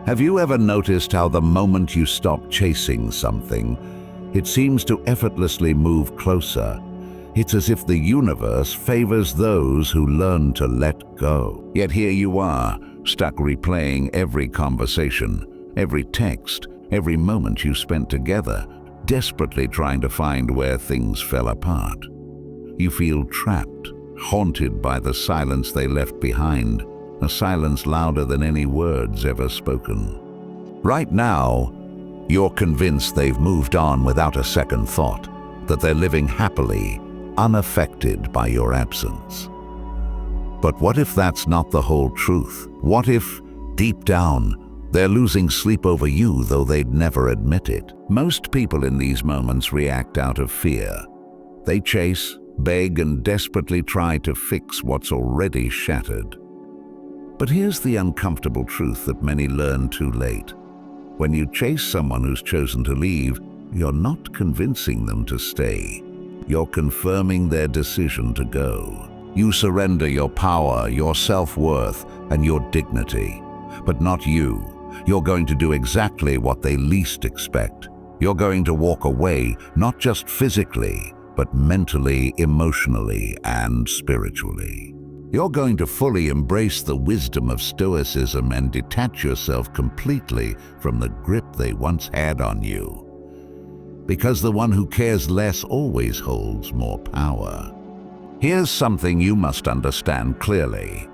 Have you ever noticed how the moment you stop chasing something, it seems to effortlessly move closer? It's as if the universe favors those who learn to let go. Yet here you are, stuck replaying every conversation, every text, every moment you spent together, desperately trying to find where things fell apart. You feel trapped, haunted by the silence they left behind, a silence louder than any words ever spoken. Right now, you're convinced they've moved on without a second thought, that they're living happily, unaffected by your absence. But what if that's not the whole truth? What if, deep down, they're losing sleep over you, though they'd never admit it? Most people in these moments react out of fear. They chase, beg, and desperately try to fix what's already shattered. But here's the uncomfortable truth that many learn too late. When you chase someone who's chosen to leave, you're not convincing them to stay. You're confirming their decision to go. You surrender your power, your self-worth, and your dignity. But not you. You're going to do exactly what they least expect. You're going to walk away, not just physically, but mentally, emotionally, and spiritually. You're going to fully embrace the wisdom of Stoicism and detach yourself completely from the grip they once had on you. Because the one who cares less always holds more power. Here's something you must understand clearly.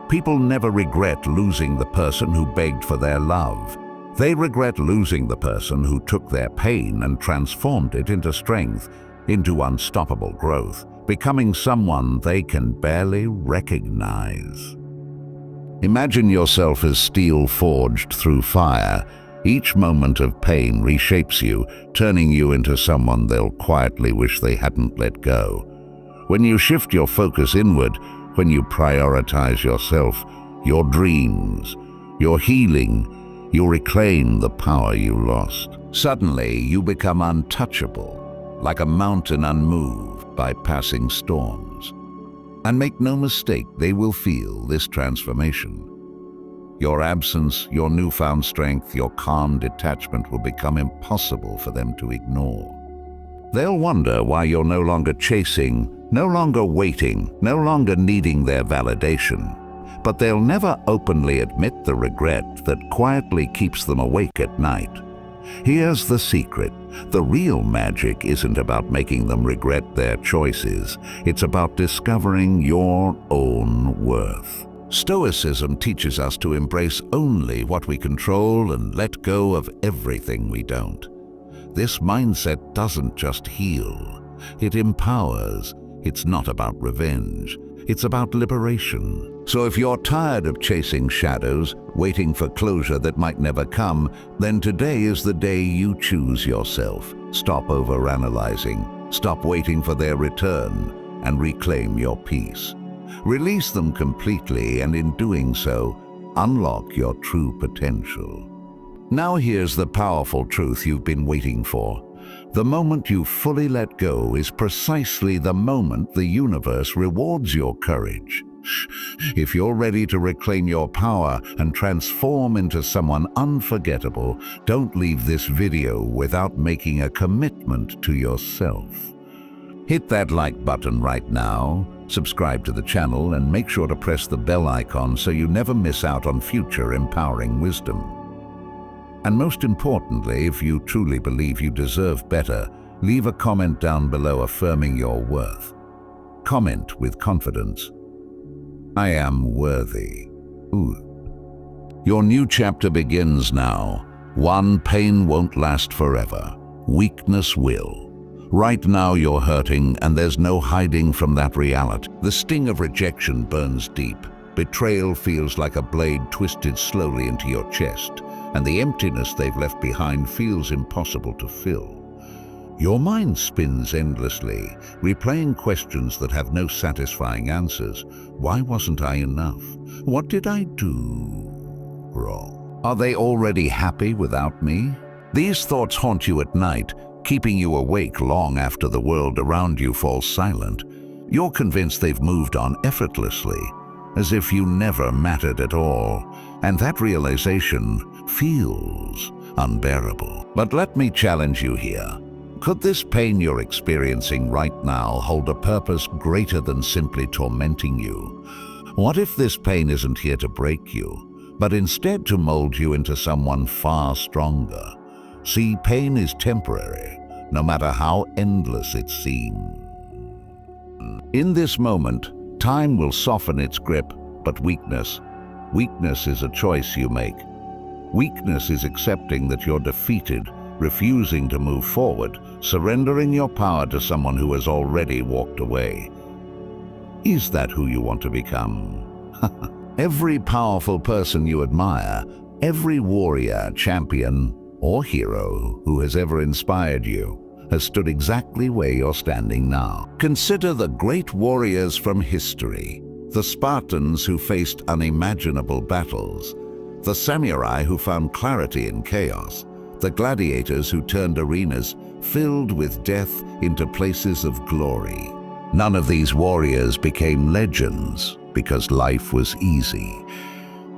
People never regret losing the person who begged for their love. They regret losing the person who took their pain and transformed it into strength, into unstoppable growth, becoming someone they can barely recognize. Imagine yourself as steel forged through fire. Each moment of pain reshapes you, turning you into someone they'll quietly wish they hadn't let go. When you shift your focus inward, when you prioritize yourself, your dreams, your healing, you reclaim the power you lost. Suddenly, you become untouchable, like a mountain unmoved by passing storms. And make no mistake, they will feel this transformation. Your absence, your newfound strength, your calm detachment will become impossible for them to ignore. They'll wonder why you're no longer chasing, no longer waiting, no longer needing their validation. But they'll never openly admit the regret that quietly keeps them awake at night. Here's the secret. The real magic isn't about making them regret their choices. It's about discovering your own worth. Stoicism teaches us to embrace only what we control and let go of everything we don't. This mindset doesn't just heal, it empowers. It's not about revenge, it's about liberation. So if you're tired of chasing shadows, waiting for closure that might never come, then today is the day you choose yourself. Stop overanalyzing, stop waiting for their return, and reclaim your peace. Release them completely, and in doing so, unlock your true potential. Now here's the powerful truth you've been waiting for. The moment you fully let go is precisely the moment the universe rewards your courage. If you're ready to reclaim your power and transform into someone unforgettable, don't leave this video without making a commitment to yourself. Hit that like button right now, subscribe to the channel, and make sure to press the bell icon so you never miss out on future empowering wisdom. And most importantly, if you truly believe you deserve better, leave a comment down below affirming your worth. Comment with confidence. I am worthy. Ooh. Your new chapter begins now. One, pain won't last forever. Weakness will. Right now you're hurting, and there's no hiding from that reality. The sting of rejection burns deep. Betrayal feels like a blade twisted slowly into your chest, and the emptiness they've left behind feels impossible to fill. Your mind spins endlessly, replaying questions that have no satisfying answers. Why wasn't I enough? What did I do wrong? Are they already happy without me? These thoughts haunt you at night, keeping you awake long after the world around you falls silent. You're convinced they've moved on effortlessly, as if you never mattered at all. And that realization, feels unbearable. But let me challenge you here. Could this pain you're experiencing right now hold a purpose greater than simply tormenting you? What if this pain isn't here to break you, but instead to mold you into someone far stronger? See, pain is temporary, no matter how endless it seems. In this moment, time will soften its grip, but weakness is a choice you make. Weakness is accepting that you're defeated, refusing to move forward, surrendering your power to someone who has already walked away. Is that who you want to become? Every powerful person you admire, every warrior, champion, or hero who has ever inspired you, has stood exactly where you're standing now. Consider the great warriors from history, the Spartans who faced unimaginable battles, the samurai who found clarity in chaos, the gladiators who turned arenas filled with death into places of glory. None of these warriors became legends because life was easy.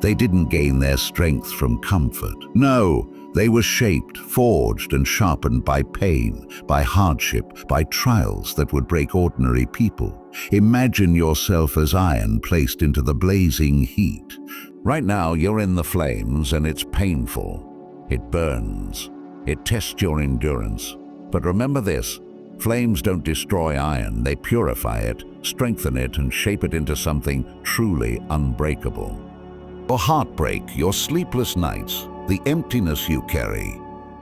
They didn't gain their strength from comfort. No, they were shaped, forged, and sharpened by pain, by hardship, by trials that would break ordinary people. Imagine yourself as iron placed into the blazing heat. Right now, you're in the flames, and it's painful. It burns. It tests your endurance. But remember this, flames don't destroy iron. They purify it, strengthen it, and shape it into something truly unbreakable. Your heartbreak, your sleepless nights, the emptiness you carry,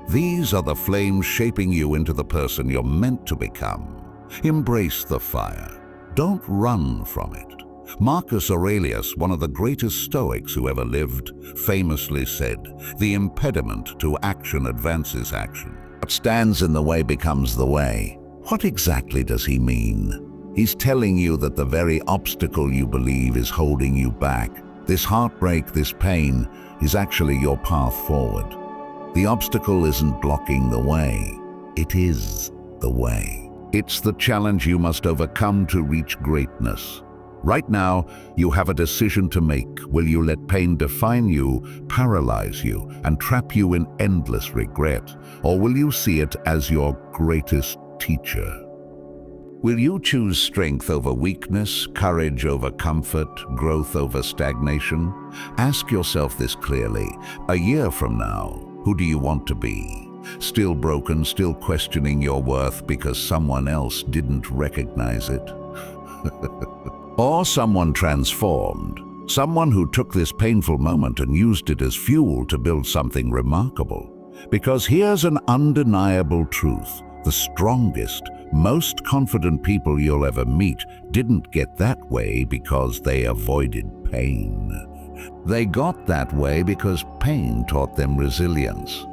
these are the flames shaping you into the person you're meant to become. Embrace the fire. Don't run from it. Marcus Aurelius, one of the greatest Stoics who ever lived, famously said, "The impediment to action advances action. What stands in the way becomes the way." What exactly does he mean? He's telling you that the very obstacle you believe is holding you back, this heartbreak, this pain, is actually your path forward. The obstacle isn't blocking the way. It is the way. It's the challenge you must overcome to reach greatness. Right now, you have a decision to make. Will you let pain define you, paralyze you, and trap you in endless regret? Or will you see it as your greatest teacher? Will you choose strength over weakness, courage over comfort, growth over stagnation? Ask yourself this clearly. A year from now, who do you want to be? Still broken, still questioning your worth because someone else didn't recognize it? Or someone transformed, someone who took this painful moment and used it as fuel to build something remarkable? Because here's an undeniable truth. The strongest, most confident people you'll ever meet didn't get that way because they avoided pain. They got that way because pain taught them resilience.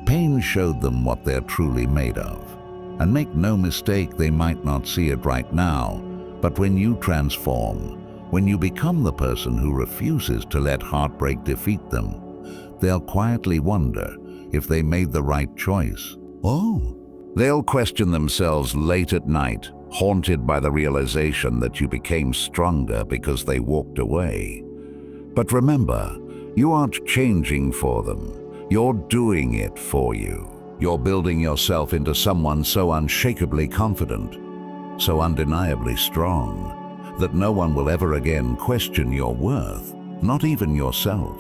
Pain showed them what they're truly made of. And make no mistake, they might not see it right now, but when you transform, when you become the person who refuses to let heartbreak defeat them, they'll quietly wonder if they made the right choice. They'll question themselves late at night, haunted by the realization that you became stronger because they walked away. But remember, you aren't changing for them. You're doing it for you. You're building yourself into someone so unshakably confident, so undeniably strong, that no one will ever again question your worth, not even yourself.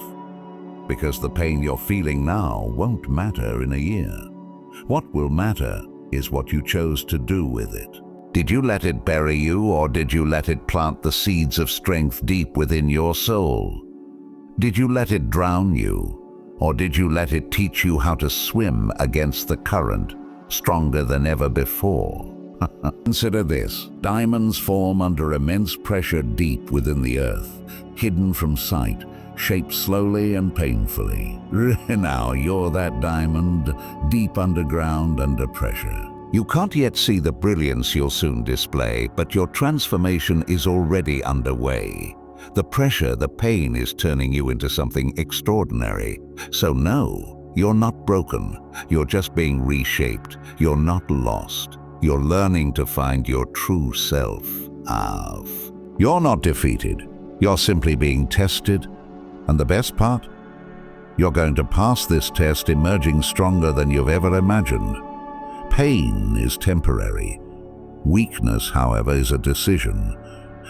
Because the pain you're feeling now won't matter in a year. What will matter is what you chose to do with it. Did you let it bury you, or did you let it plant the seeds of strength deep within your soul? Did you let it drown you, or did you let it teach you how to swim against the current, stronger than ever before? Consider this. Diamonds form under immense pressure deep within the earth, hidden from sight, shaped slowly and painfully. Now you're that diamond, deep underground under pressure. You can't yet see the brilliance you'll soon display, but your transformation is already underway. The pressure, the pain is turning you into something extraordinary. So no, you're not broken. You're just being reshaped. You're not lost. You're learning to find your true self. You're not defeated. You're simply being tested. And the best part? You're going to pass this test emerging stronger than you've ever imagined. Pain is temporary. Weakness, however, is a decision.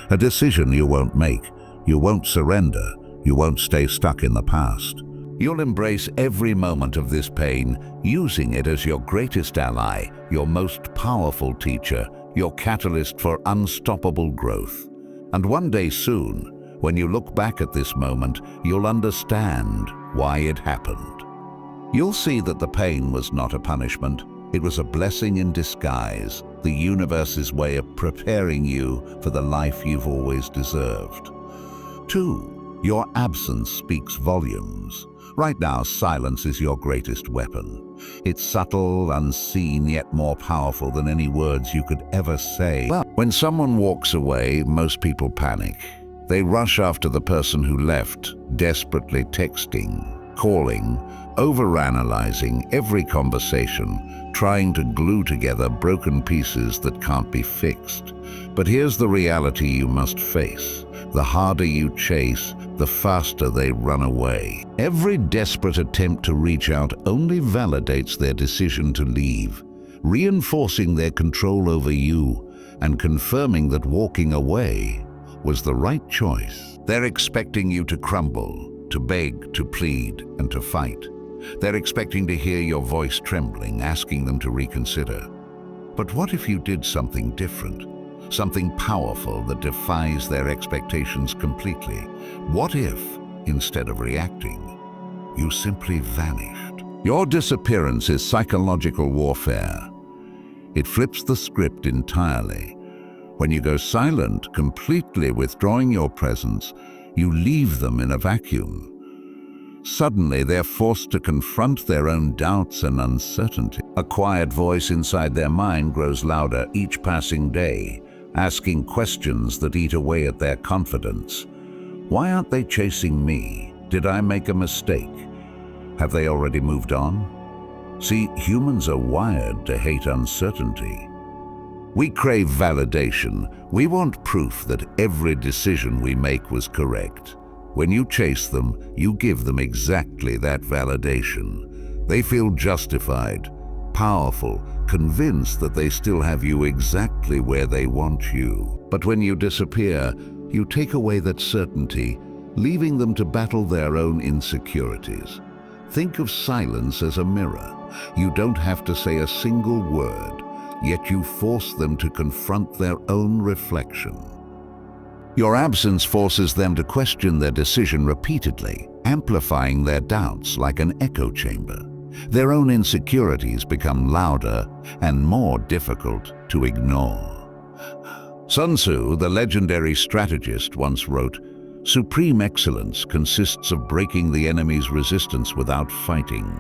A decision you won't make. You won't surrender. You won't stay stuck in the past. You'll embrace every moment of this pain, using it as your greatest ally, your most powerful teacher, your catalyst for unstoppable growth. And one day soon, when you look back at this moment, you'll understand why it happened. You'll see that the pain was not a punishment. It was a blessing in disguise, the universe's way of preparing you for the life you've always deserved. 2. Your absence speaks volumes. Right now, silence is your greatest weapon. It's subtle, unseen, yet more powerful than any words you could ever say. Well, when someone walks away, most people panic. They rush after the person who left, desperately texting, calling, overanalyzing every conversation, trying to glue together broken pieces that can't be fixed. But here's the reality you must face. The harder you chase, the faster they run away. Every desperate attempt to reach out only validates their decision to leave, reinforcing their control over you and confirming that walking away was the right choice. They're expecting you to crumble, to beg, to plead, and to fight. They're expecting to hear your voice trembling, asking them to reconsider. But what if you did something different? Something powerful that defies their expectations completely? What if, instead of reacting, you simply vanished? Your disappearance is psychological warfare. It flips the script entirely. When you go silent, completely withdrawing your presence, you leave them in a vacuum. Suddenly, they're forced to confront their own doubts and uncertainty. A quiet voice inside their mind grows louder each passing day, asking questions that eat away at their confidence. Why aren't they chasing me? Did I make a mistake? Have they already moved on? See, humans are wired to hate uncertainty. We crave validation. We want proof that every decision we make was correct. When you chase them, you give them exactly that validation. They feel justified, powerful, convinced that they still have you exactly where they want you. But when you disappear, you take away that certainty, leaving them to battle their own insecurities. Think of silence as a mirror. You don't have to say a single word, yet you force them to confront their own reflection. Your absence forces them to question their decision repeatedly, amplifying their doubts like an echo chamber. Their own insecurities become louder and more difficult to ignore. Sun Tzu, the legendary strategist, once wrote, "Supreme excellence consists of breaking the enemy's resistance without fighting."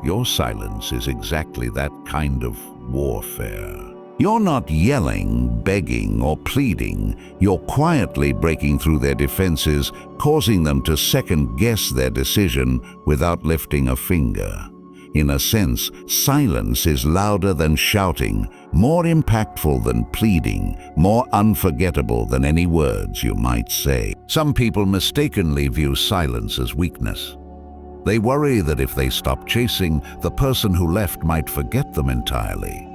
Your silence is exactly that kind of warfare. You're not yelling, begging, or pleading. You're quietly breaking through their defenses, causing them to second-guess their decision without lifting a finger. In a sense, silence is louder than shouting, more impactful than pleading, more unforgettable than any words you might say. Some people mistakenly view silence as weakness. They worry that if they stop chasing, the person who left might forget them entirely.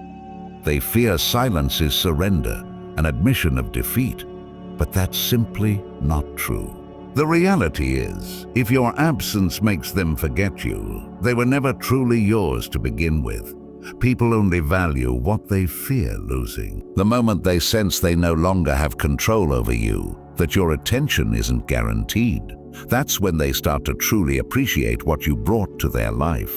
They fear silence is surrender, an admission of defeat, but that's simply not true. The reality is, if your absence makes them forget you, they were never truly yours to begin with. People only value what they fear losing. The moment they sense they no longer have control over you, that your attention isn't guaranteed, that's when they start to truly appreciate what you brought to their life.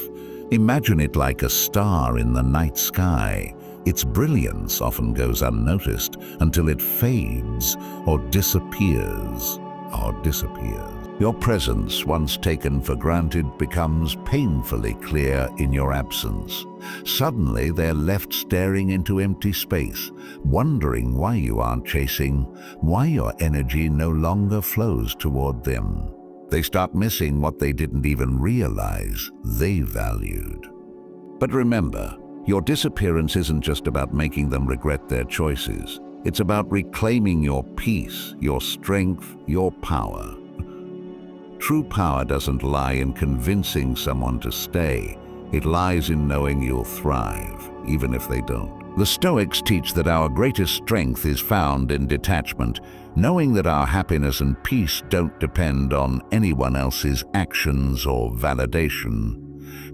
Imagine it like a star in the night sky. Its brilliance often goes unnoticed until it fades or disappears. Your presence, once taken for granted, becomes painfully clear in your absence. Suddenly, they're left staring into empty space, wondering why you aren't chasing, why your energy no longer flows toward them. They start missing what they didn't even realize they valued. But remember, your disappearance isn't just about making them regret their choices. It's about reclaiming your peace, your strength, your power. True power doesn't lie in convincing someone to stay. It lies in knowing you'll thrive, even if they don't. The Stoics teach that our greatest strength is found in detachment, knowing that our happiness and peace don't depend on anyone else's actions or validation.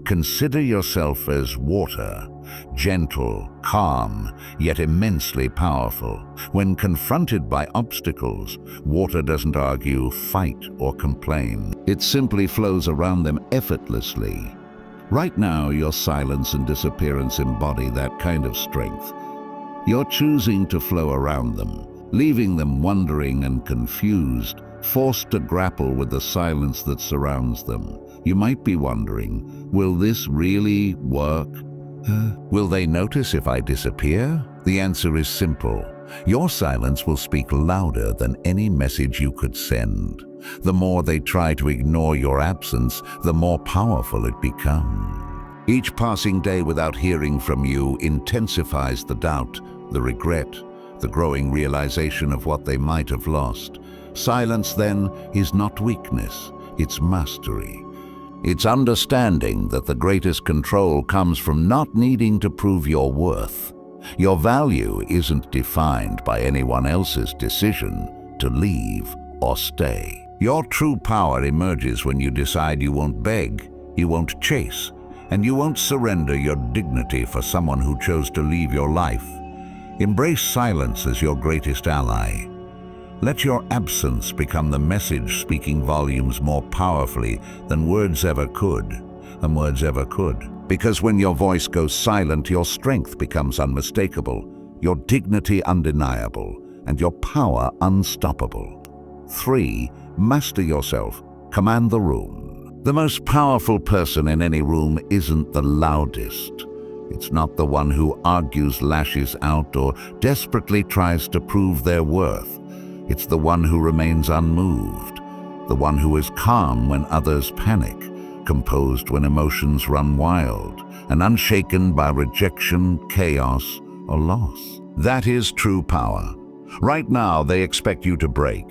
Consider yourself as water, gentle, calm, yet immensely powerful. When confronted by obstacles, water doesn't argue, fight, or complain. It simply flows around them effortlessly. Right now, your silence and disappearance embody that kind of strength. You're choosing to flow around them, leaving them wondering and confused, forced to grapple with the silence that surrounds them. You might be wondering, will this really work? Will they notice if I disappear? The answer is simple. Your silence will speak louder than any message you could send. The more they try to ignore your absence, the more powerful it becomes. Each passing day without hearing from you intensifies the doubt, the regret, the growing realization of what they might have lost. Silence, then, is not weakness, it's mastery. It's understanding that the greatest control comes from not needing to prove your worth. Your value isn't defined by anyone else's decision to leave or stay. Your true power emerges when you decide you won't beg, you won't chase, and you won't surrender your dignity for someone who chose to leave your life. Embrace silence as your greatest ally. Let your absence become the message speaking volumes more powerfully than words ever could, Because when your voice goes silent, your strength becomes unmistakable, your dignity undeniable, and your power unstoppable. 3. Master yourself. Command the room. The most powerful person in any room isn't the loudest. It's not the one who argues, lashes out, or desperately tries to prove their worth. It's the one who remains unmoved, the one who is calm when others panic, composed when emotions run wild, and unshaken by rejection, chaos, or loss. That is true power. Right now, they expect you to break.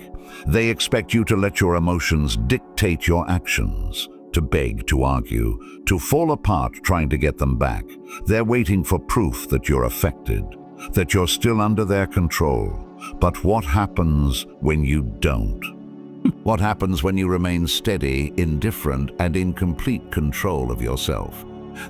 They expect you to let your emotions dictate your actions, to beg, to argue, to fall apart trying to get them back. They're waiting for proof that you're affected, that you're still under their control. But what happens when you don't? What happens when you remain steady, indifferent, and in complete control of yourself?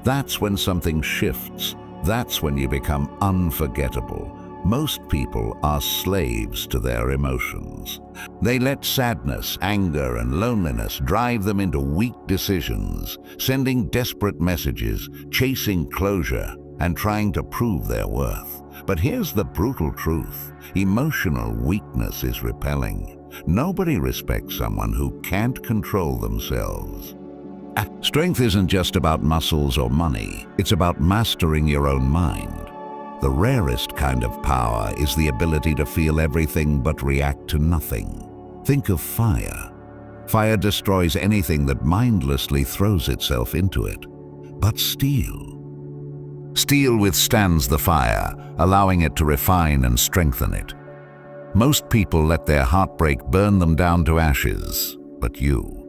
That's when something shifts. That's when you become unforgettable. Most people are slaves to their emotions. They let sadness, anger, and loneliness drive them into weak decisions, sending desperate messages, chasing closure, and trying to prove their worth. But here's the brutal truth. Emotional weakness is repelling. Nobody respects someone who can't control themselves. Strength isn't just about muscles or money. It's about mastering your own mind. The rarest kind of power is the ability to feel everything but react to nothing. Think of fire. Fire destroys anything that mindlessly throws itself into it. But steel withstands the fire, allowing it to refine and strengthen it. Most people let their heartbreak burn them down to ashes, but you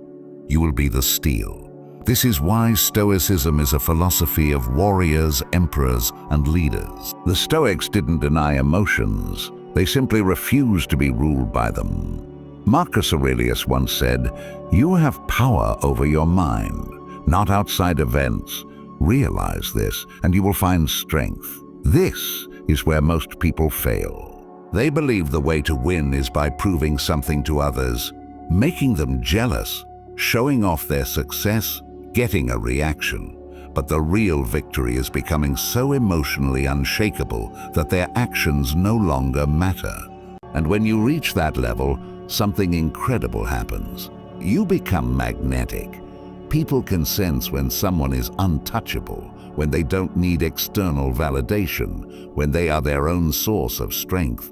will be the steel. This is why Stoicism is a philosophy of warriors, emperors, and leaders. The Stoics didn't deny emotions. They simply refused to be ruled by them. Marcus Aurelius once said, "You have power over your mind, not outside events. Realize this, and you will find strength." This is where most people fail. They believe the way to win is by proving something to others, making them jealous, showing off their success, getting a reaction. But the real victory is becoming so emotionally unshakable that their actions no longer matter. And when you reach that level, something incredible happens. You become magnetic. People can sense when someone is untouchable, when they don't need external validation, when they are their own source of strength.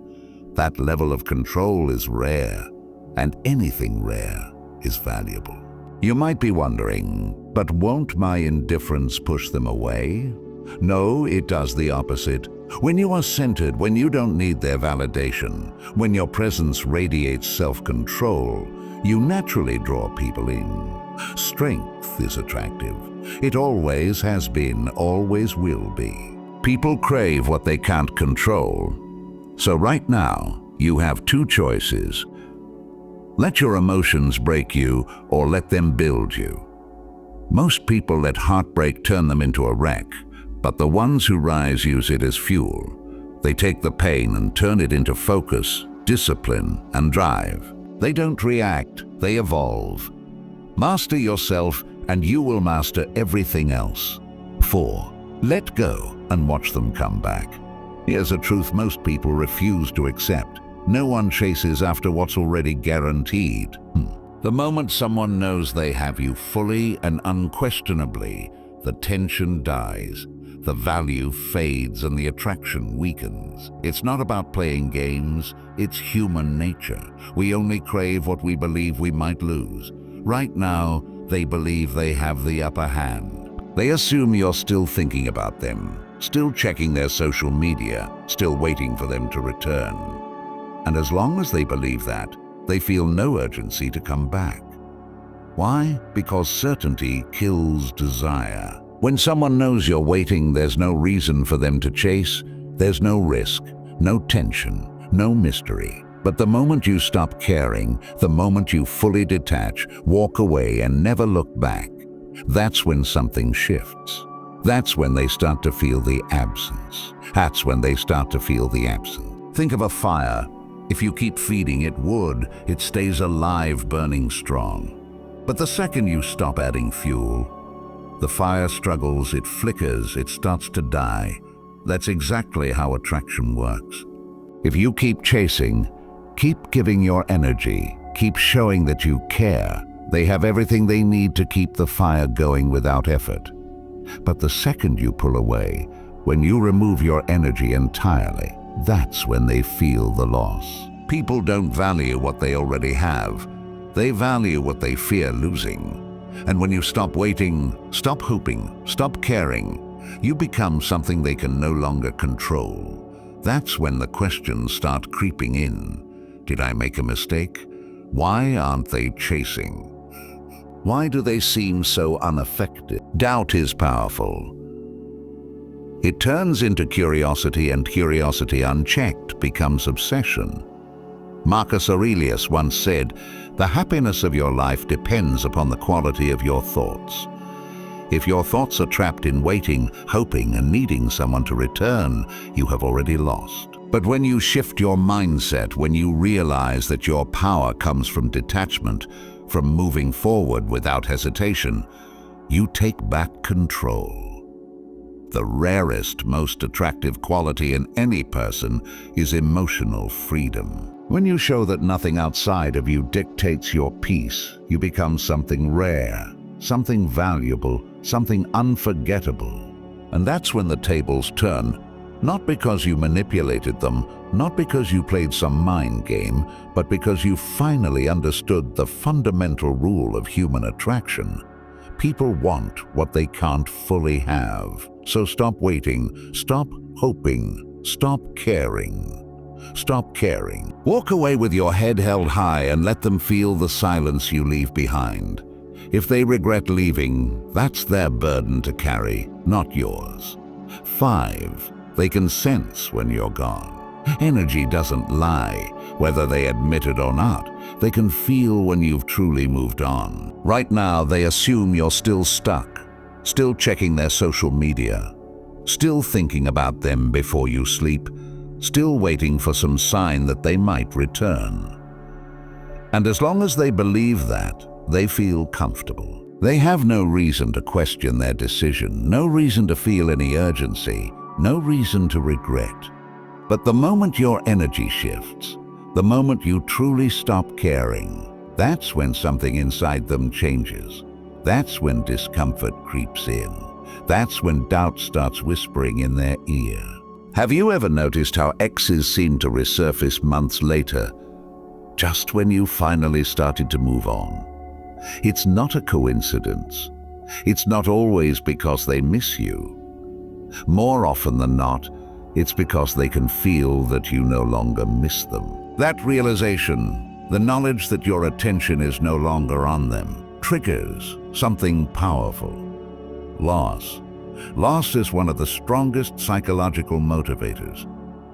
That level of control is rare, and anything rare is valuable. You might be wondering, but won't my indifference push them away? No, it does the opposite. When you are centered, when you don't need their validation, when your presence radiates self-control, You naturally draw people in. Strength is attractive. It always has been, always will be. People crave what they can't control. So right now, you have two choices. Let your emotions break you, or let them build you. Most people let heartbreak turn them into a wreck, but the ones who rise use it as fuel. They take the pain and turn it into focus, discipline, and drive. They don't react, they evolve. Master yourself, and you will master everything else. 4. Let go and watch them come back. Here's a truth most people refuse to accept. No one chases after what's already guaranteed. The moment someone knows they have you fully and unquestionably, the tension dies, the value fades, and the attraction weakens. It's not about playing games, it's human nature. We only crave what we believe we might lose. Right now, they believe they have the upper hand. They assume you're still thinking about them, still checking their social media, still waiting for them to return. And as long as they believe that, they feel no urgency to come back. Why? Because certainty kills desire. When someone knows you're waiting, there's no reason for them to chase. There's no risk, no tension, no mystery. But the moment you stop caring, the moment you fully detach, walk away and never look back, that's when something shifts. That's when they start to feel the absence. That's when they start to feel the absence. Think of a fire. If you keep feeding it wood, it stays alive, burning strong. But the second you stop adding fuel, the fire struggles, it flickers, it starts to die. That's exactly how attraction works. If you keep chasing, keep giving your energy, keep showing that you care, they have everything they need to keep the fire going without effort. But the second you pull away, when you remove your energy entirely, that's when they feel the loss. People don't value what they already have. They value what they fear losing. And when you stop waiting, stop hoping, stop caring, you become something they can no longer control. That's when the questions start creeping in. Did I make a mistake? Why aren't they chasing? Why do they seem so unaffected? Doubt is powerful. It turns into curiosity, and curiosity unchecked becomes obsession. Marcus Aurelius once said, "The happiness of your life depends upon the quality of your thoughts." If your thoughts are trapped in waiting, hoping, and needing someone to return, you have already lost. But when you shift your mindset, when you realize that your power comes from detachment, from moving forward without hesitation, you take back control. The rarest, most attractive quality in any person is emotional freedom. When you show that nothing outside of you dictates your peace, you become something rare, something valuable, something unforgettable. And that's when the tables turn, not because you manipulated them, not because you played some mind game, but because you finally understood the fundamental rule of human attraction. People want what they can't fully have. So stop waiting, stop hoping, stop caring. Stop caring. Walk away with your head held high and let them feel the silence you leave behind. If they regret leaving, that's their burden to carry, not yours. 5. They can sense when you're gone. Energy doesn't lie, whether they admit it or not. They can feel when you've truly moved on. Right now, they assume you're still stuck, still checking their social media, still thinking about them before you sleep, still waiting for some sign that they might return. And as long as they believe that, they feel comfortable. They have no reason to question their decision, no reason to feel any urgency, no reason to regret. But the moment your energy shifts, the moment you truly stop caring, that's when something inside them changes. That's when discomfort creeps in. That's when doubt starts whispering in their ear. Have you ever noticed how exes seem to resurface months later, just when you finally started to move on? It's not a coincidence. It's not always because they miss you. More often than not, it's because they can feel that you no longer miss them. That realization, The knowledge that your attention is no longer on them triggers something powerful. Loss. Loss is one of the strongest psychological motivators.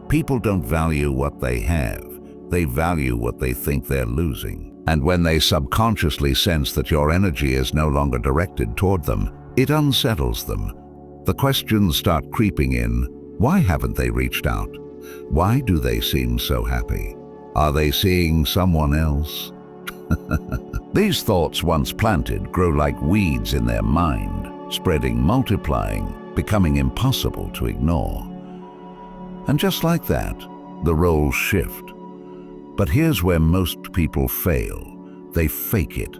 People don't value what they have. They value what they think they're losing. And when they subconsciously sense that your energy is no longer directed toward them, it unsettles them. The questions start creeping in. Why haven't they reached out? Why do they seem so happy? Are they seeing someone else? These thoughts, once planted, grow like weeds in their mind, spreading, multiplying, becoming impossible to ignore. And just like that, the roles shift. But here's where most people fail. They fake it.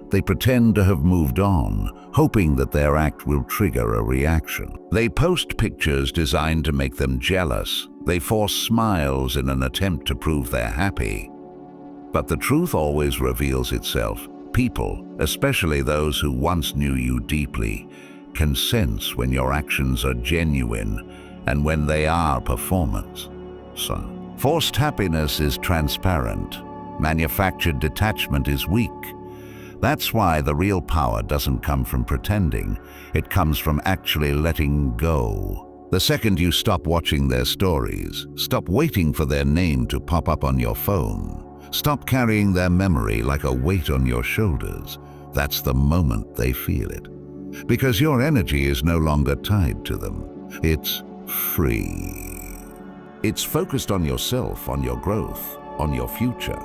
They pretend to have moved on, hoping that their act will trigger a reaction. They post pictures designed to make them jealous. They force smiles in an attempt to prove they're happy. But the truth always reveals itself. People, especially those who once knew you deeply, can sense when your actions are genuine and when they are performance. So, forced happiness is transparent. Manufactured detachment is weak. That's why the real power doesn't come from pretending. It comes from actually letting go. The second you stop watching their stories, stop waiting for their name to pop up on your phone, stop carrying their memory like a weight on your shoulders, that's the moment they feel it. Because your energy is no longer tied to them. It's free. It's focused on yourself, on your growth, on your future.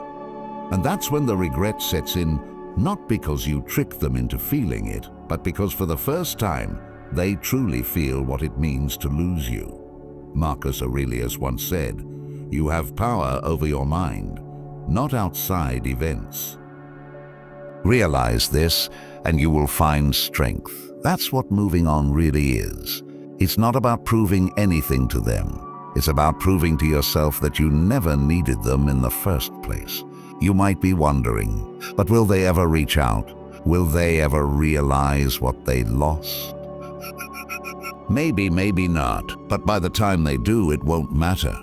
And that's when the regret sets in, not because you tricked them into feeling it, but because for the first time, they truly feel what it means to lose you. Marcus Aurelius once said, "You have power over your mind, not outside events." Realize this, and you will find strength. That's what moving on really is. It's not about proving anything to them. It's about proving to yourself that you never needed them in the first place. You might be wondering, but will they ever reach out? Will they ever realize what they lost? Maybe, maybe not, but by the time they do, it won't matter.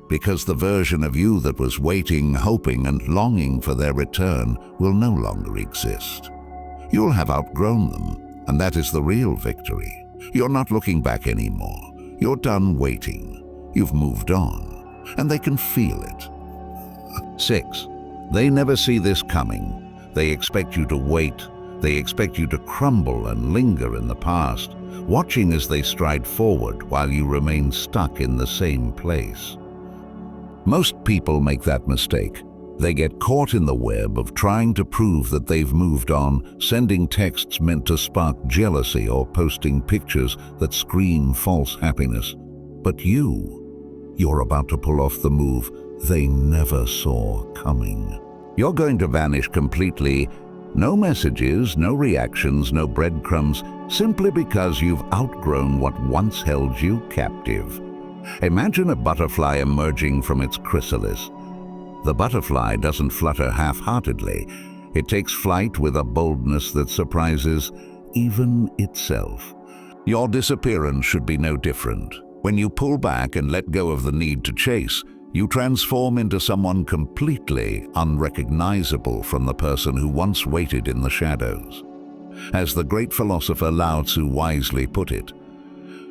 Because the version of you that was waiting, hoping, and longing for their return will no longer exist. You'll have outgrown them, and that is the real victory. You're not looking back anymore. You're done waiting. You've moved on, and they can feel it. 6. They never see this coming. They expect you to wait. They expect you to crumble and linger in the past, watching as they stride forward while you remain stuck in the same place. Most people make that mistake. They get caught in the web of trying to prove that they've moved on, sending texts meant to spark jealousy or posting pictures that scream false happiness. But you're about to pull off the move they never saw coming. You're going to vanish completely. No messages, no reactions, no breadcrumbs, simply because you've outgrown what once held you captive. Imagine a butterfly emerging from its chrysalis. The butterfly doesn't flutter half-heartedly. It takes flight with a boldness that surprises even itself. Your disappearance should be no different. When you pull back and let go of the need to chase, you transform into someone completely unrecognizable from the person who once waited in the shadows. As the great philosopher Lao Tzu wisely put it,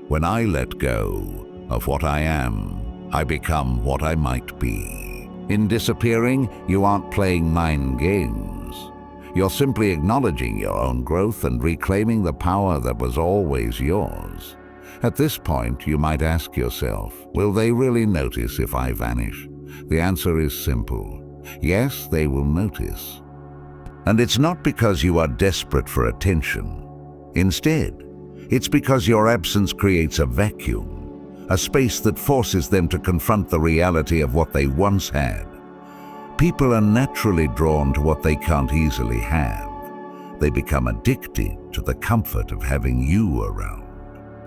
"When I let go of what I am, I become what I might be." In disappearing, you aren't playing mind games. You're simply acknowledging your own growth and reclaiming the power that was always yours. At this point, you might ask yourself, will they really notice if I vanish? The answer is simple. Yes, they will notice. And it's not because you are desperate for attention. Instead, it's because your absence creates a vacuum, a space that forces them to confront the reality of what they once had. People are naturally drawn to what they can't easily have. They become addicted to the comfort of having you around.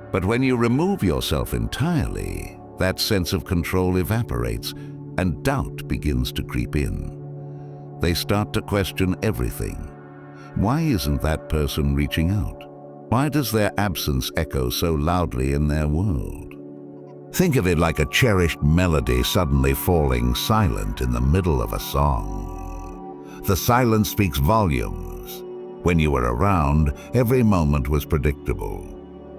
But when you remove yourself entirely, that sense of control evaporates and doubt begins to creep in. They start to question everything. Why isn't that person reaching out? Why does their absence echo so loudly in their world? Think of it like a cherished melody suddenly falling silent in the middle of a song. The silence speaks volumes. When you were around, every moment was predictable,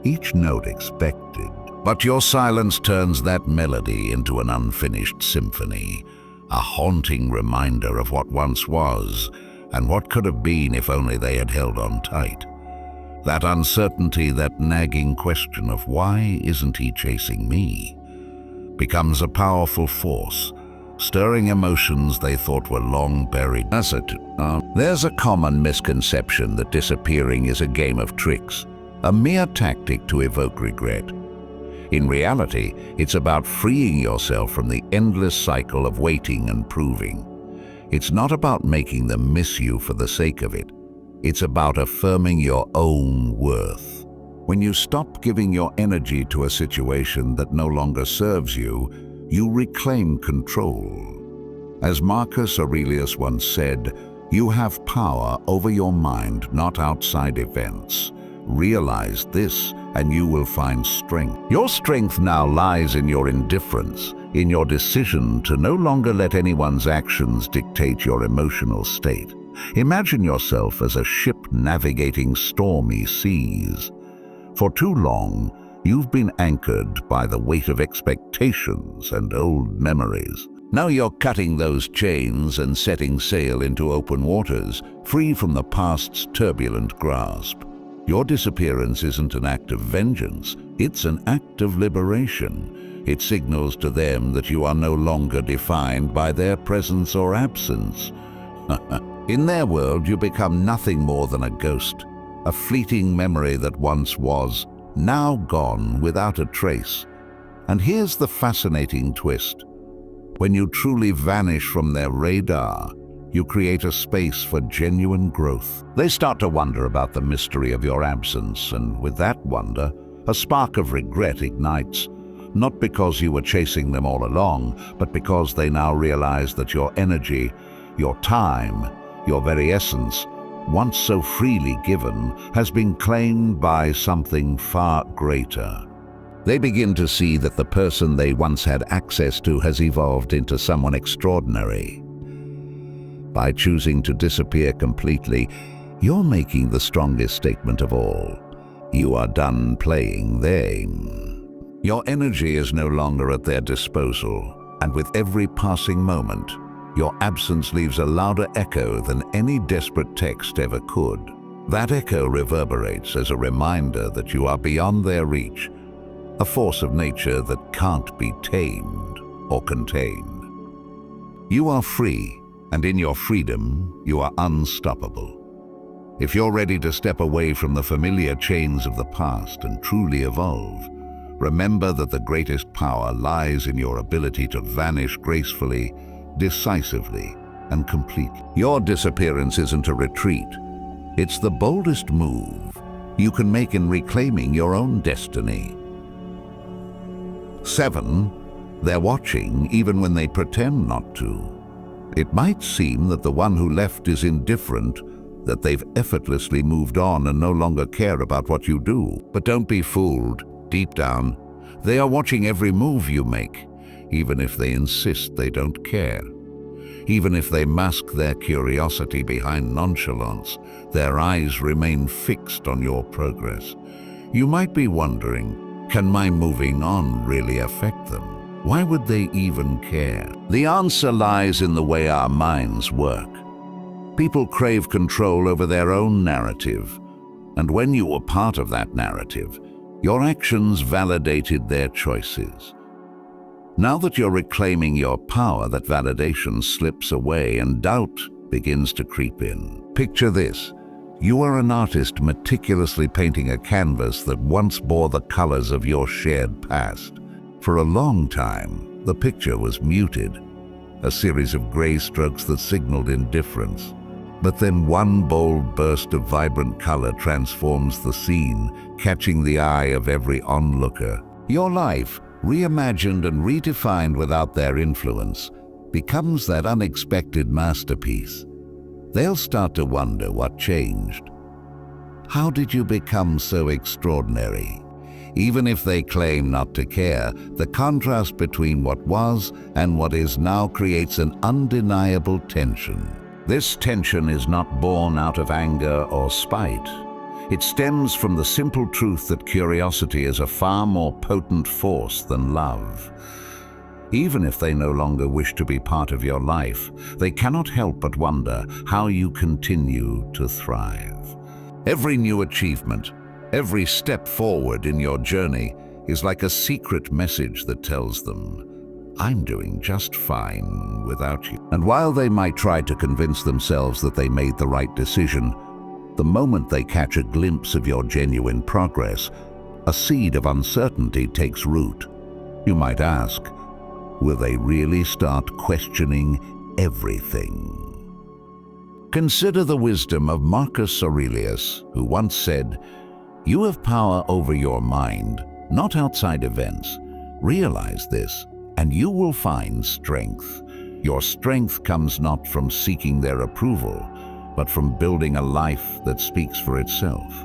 each note expected. But your silence turns that melody into an unfinished symphony, a haunting reminder of what once was and what could have been if only they had held on tight. That uncertainty, that nagging question of why isn't he chasing me, becomes a powerful force, stirring emotions they thought were long buried. There's a common misconception that disappearing is a game of tricks, a mere tactic to evoke regret. In reality, it's about freeing yourself from the endless cycle of waiting and proving. It's not about making them miss you for the sake of it. It's about affirming your own worth. When you stop giving your energy to a situation that no longer serves you, you reclaim control. As Marcus Aurelius once said, you have power over your mind, not outside events. Realize this, and you will find strength. Your strength now lies in your indifference, in your decision to no longer let anyone's actions dictate your emotional state. Imagine yourself as a ship navigating stormy seas. For too long, you've been anchored by the weight of expectations and old memories. Now you're cutting those chains and setting sail into open waters, free from the past's turbulent grasp. Your disappearance isn't an act of vengeance, it's an act of liberation. It signals to them that you are no longer defined by their presence or absence. In their world, you become nothing more than a ghost, a fleeting memory that once was, now gone without a trace. And here's the fascinating twist. When you truly vanish from their radar, you create a space for genuine growth. They start to wonder about the mystery of your absence, and with that wonder, a spark of regret ignites, not because you were chasing them all along, but because they now realize that your energy, your time, your very essence, once so freely given, has been claimed by something far greater. They begin to see that the person they once had access to has evolved into someone extraordinary. By choosing to disappear completely, you're making the strongest statement of all. You are done playing their game. Your energy is no longer at their disposal, and with every passing moment, your absence leaves a louder echo than any desperate text ever could. That echo reverberates as a reminder that you are beyond their reach, a force of nature that can't be tamed or contained. You are free, and in your freedom, you are unstoppable. If you're ready to step away from the familiar chains of the past and truly evolve, remember that the greatest power lies in your ability to vanish gracefully, decisively, and completely. Your disappearance isn't a retreat. It's the boldest move you can make in reclaiming your own destiny. 7. They're watching even when they pretend not to. It might seem that the one who left is indifferent, that they've effortlessly moved on and no longer care about what you do. But don't be fooled. Deep down, they are watching every move you make, even if they insist they don't care. Even if they mask their curiosity behind nonchalance, their eyes remain fixed on your progress. You might be wondering, can my moving on really affect them? Why would they even care? The answer lies in the way our minds work. People crave control over their own narrative, and when you were part of that narrative, your actions validated their choices. Now that you're reclaiming your power, that validation slips away and doubt begins to creep in. Picture this. You are an artist meticulously painting a canvas that once bore the colors of your shared past. For a long time, the picture was muted, a series of gray strokes that signaled indifference. But then one bold burst of vibrant color transforms the scene, catching the eye of every onlooker. Your life, reimagined and redefined without their influence, becomes that unexpected masterpiece. They'll start to wonder what changed. How did you become so extraordinary? Even if they claim not to care, the contrast between what was and what is now creates an undeniable tension. This tension is not born out of anger or spite. It stems from the simple truth that curiosity is a far more potent force than love. Even if they no longer wish to be part of your life, they cannot help but wonder how you continue to thrive. Every new achievement, every step forward in your journey is like a secret message that tells them, "I'm doing just fine without you." And while they might try to convince themselves that they made the right decision, the moment they catch a glimpse of your genuine progress, a seed of uncertainty takes root. You might ask, will they really start questioning everything? Consider the wisdom of Marcus Aurelius, who once said, "You have power over your mind, not outside events. Realize this, and you will find strength. Your strength comes not from seeking their approval, but from building a life that speaks for itself."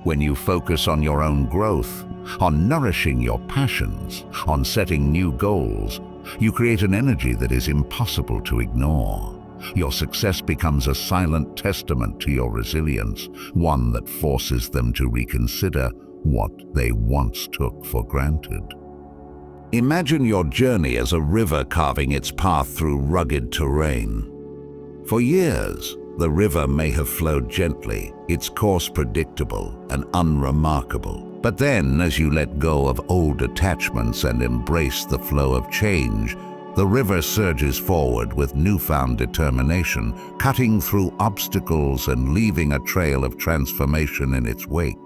When you focus on your own growth, on nourishing your passions, on setting new goals, you create an energy that is impossible to ignore. Your success becomes a silent testament to your resilience, one that forces them to reconsider what they once took for granted. Imagine your journey as a river carving its path through rugged terrain. For years, the river may have flowed gently, its course predictable and unremarkable. But then, as you let go of old attachments and embrace the flow of change, the river surges forward with newfound determination, cutting through obstacles and leaving a trail of transformation in its wake.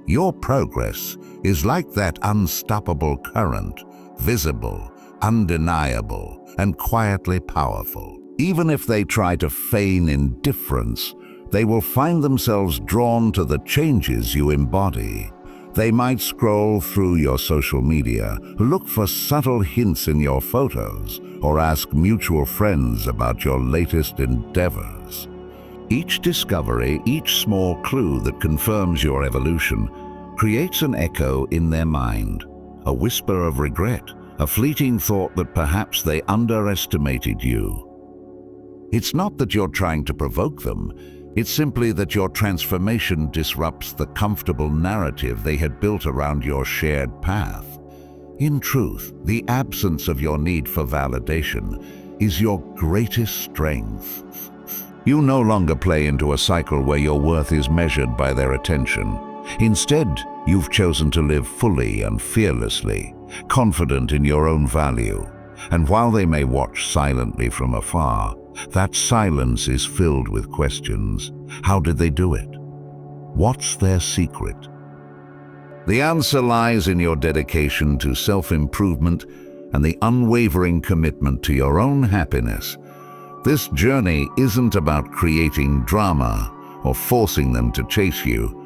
Your progress is like that unstoppable current, visible, undeniable, and quietly powerful. Even if they try to feign indifference, they will find themselves drawn to the changes you embody. They might scroll through your social media, look for subtle hints in your photos, or ask mutual friends about your latest endeavors. Each discovery, each small clue that confirms your evolution, creates an echo in their mind, a whisper of regret, a fleeting thought that perhaps they underestimated you. It's not that you're trying to provoke them, it's simply that your transformation disrupts the comfortable narrative they had built around your shared path. In truth, the absence of your need for validation is your greatest strength. You no longer play into a cycle where your worth is measured by their attention. Instead, you've chosen to live fully and fearlessly, confident in your own value. And while they may watch silently from afar, that silence is filled with questions. How did they do it? What's their secret? The answer lies in your dedication to self-improvement and the unwavering commitment to your own happiness. This journey isn't about creating drama or forcing them to chase you.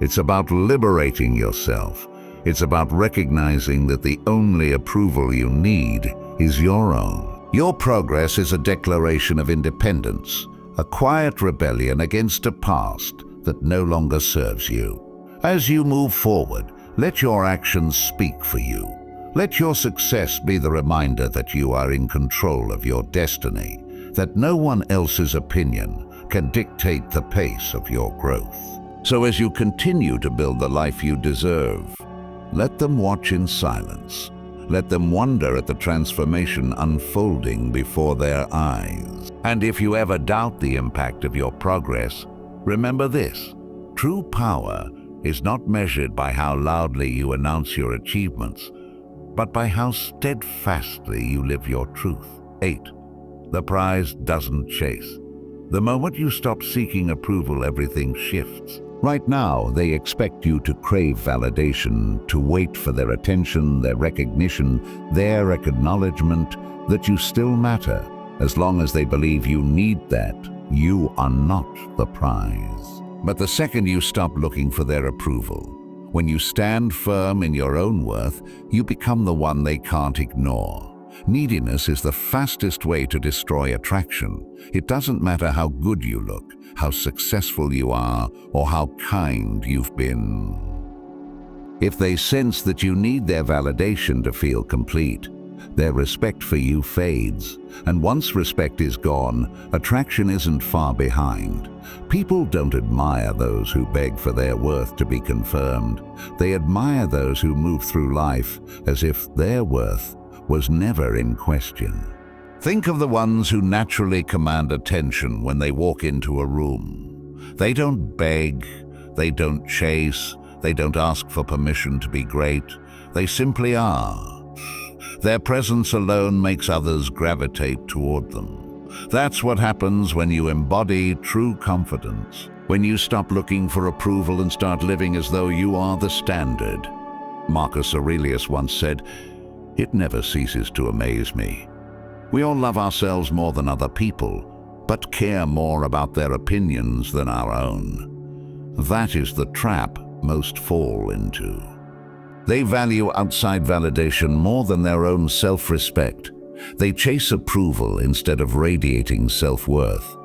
It's about liberating yourself. It's about recognizing that the only approval you need is your own. Your progress is a declaration of independence, a quiet rebellion against a past that no longer serves you. As you move forward, let your actions speak for you. Let your success be the reminder that you are in control of your destiny, that no one else's opinion can dictate the pace of your growth. So as you continue to build the life you deserve, let them watch in silence. Let them wonder at the transformation unfolding before their eyes. And if you ever doubt the impact of your progress, remember this: true power is not measured by how loudly you announce your achievements, but by how steadfastly you live your truth. 8. The prize doesn't chase. The moment you stop seeking approval, everything shifts. Right now, they expect you to crave validation, to wait for their attention, their recognition, their acknowledgement that you still matter. As long as they believe you need that, you are not the prize. But the second you stop looking for their approval, when you stand firm in your own worth, you become the one they can't ignore. Neediness is the fastest way to destroy attraction. It doesn't matter how good you look, how successful you are, or how kind you've been. If they sense that you need their validation to feel complete, their respect for you fades. And once respect is gone, attraction isn't far behind. People don't admire those who beg for their worth to be confirmed. They admire those who move through life as if their worth was never in question. Think of the ones who naturally command attention when they walk into a room. They don't beg, they don't chase, they don't ask for permission to be great. They simply are. Their presence alone makes others gravitate toward them. That's what happens when you embody true confidence, when you stop looking for approval and start living as though you are the standard. Marcus Aurelius once said, "It never ceases to amaze me. We all love ourselves more than other people, but care more about their opinions than our own." That is the trap most fall into. They value outside validation more than their own self-respect. They chase approval instead of radiating self-worth.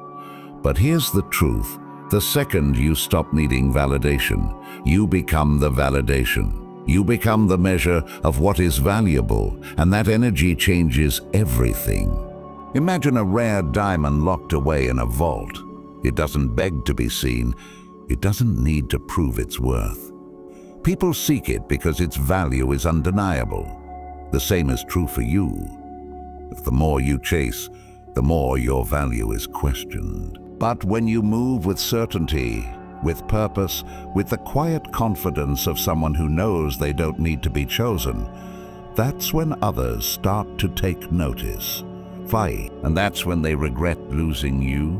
But here's the truth. The second you stop needing validation, you become the validation. You become the measure of what is valuable, and that energy changes everything. Imagine a rare diamond locked away in a vault. It doesn't beg to be seen. It doesn't need to prove its worth. People seek it because its value is undeniable. The same is true for you. The more you chase, the more your value is questioned. But when you move with certainty, with purpose, with the quiet confidence of someone who knows they don't need to be chosen, that's when others start to take notice. And that's when they regret losing you.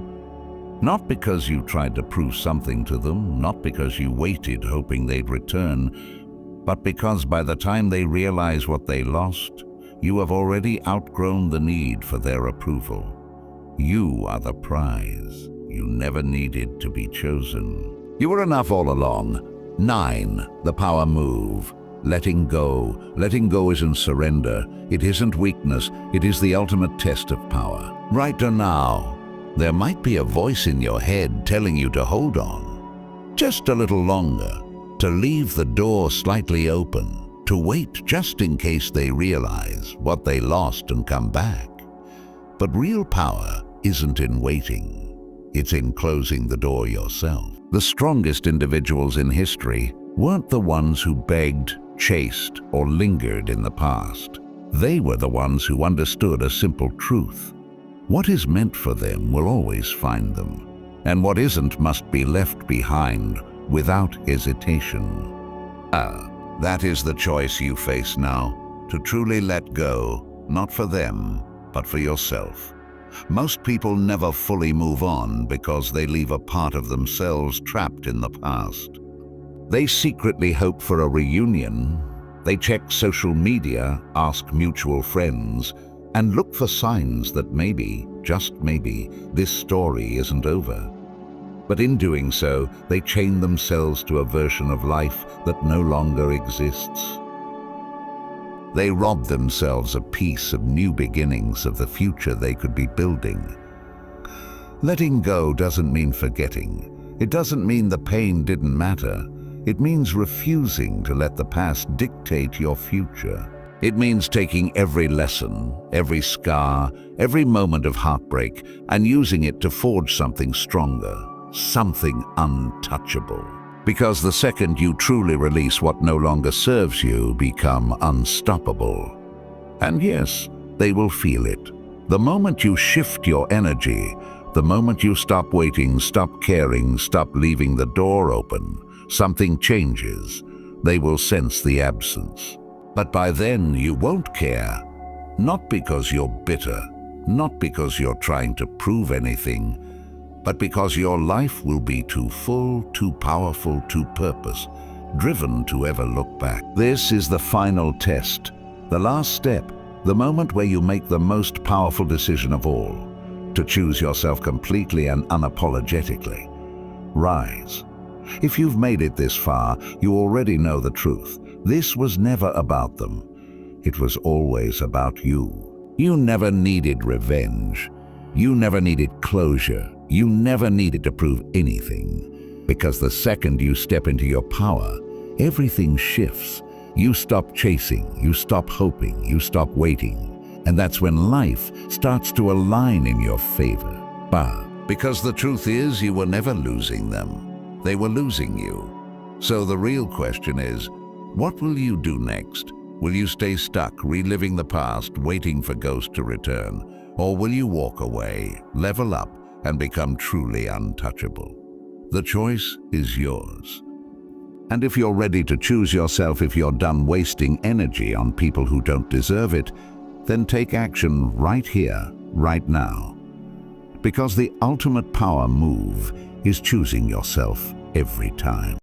Not because you tried to prove something to them, not because you waited hoping they'd return, but because by the time they realize what they lost, you have already outgrown the need for their approval. You are the prize. You never needed to be chosen. You were enough all along. 9. The power move. Letting go. Letting go isn't surrender. It isn't weakness. It is the ultimate test of power. Right now, there might be a voice in your head telling you to hold on. Just a little longer. To leave the door slightly open. To wait just in case they realize what they lost and come back. But real power isn't in waiting. It's in closing the door yourself. The strongest individuals in history weren't the ones who begged, chased, or lingered in the past. They were the ones who understood a simple truth. What is meant for them will always find them, and what isn't must be left behind without hesitation. That is the choice you face now, to truly let go, not for them, but for yourself. Most people never fully move on because they leave a part of themselves trapped in the past. They secretly hope for a reunion. They check social media, ask mutual friends, and look for signs that maybe, just maybe, this story isn't over. But in doing so, they chain themselves to a version of life that no longer exists. They rob themselves a piece of new beginnings of the future they could be building. Letting go doesn't mean forgetting. It doesn't mean the pain didn't matter. It means refusing to let the past dictate your future. It means taking every lesson, every scar, every moment of heartbreak, and using it to forge something stronger, something untouchable. Because the second you truly release what no longer serves you, become unstoppable. And yes, they will feel it. The moment you shift your energy, the moment you stop waiting, stop caring, stop leaving the door open, something changes. They will sense the absence. But by then you won't care. Not because you're bitter, not because you're trying to prove anything, but because your life will be too full, too powerful, too purpose, driven to ever look back. This is the final test, the last step, the moment where you make the most powerful decision of all, to choose yourself completely and unapologetically. Rise. If you've made it this far, you already know the truth. This was never about them. It was always about you. You never needed revenge. You never needed closure. You never needed to prove anything. Because the second you step into your power, everything shifts. You stop chasing, you stop hoping, you stop waiting. And that's when life starts to align in your favor. Because the truth is, you were never losing them. They were losing you. So the real question is, what will you do next? Will you stay stuck, reliving the past, waiting for ghosts to return? Or will you walk away, level up, and become truly untouchable? The choice is yours. And if you're ready to choose yourself, if you're done wasting energy on people who don't deserve it, then take action right here, right now. Because the ultimate power move is choosing yourself every time.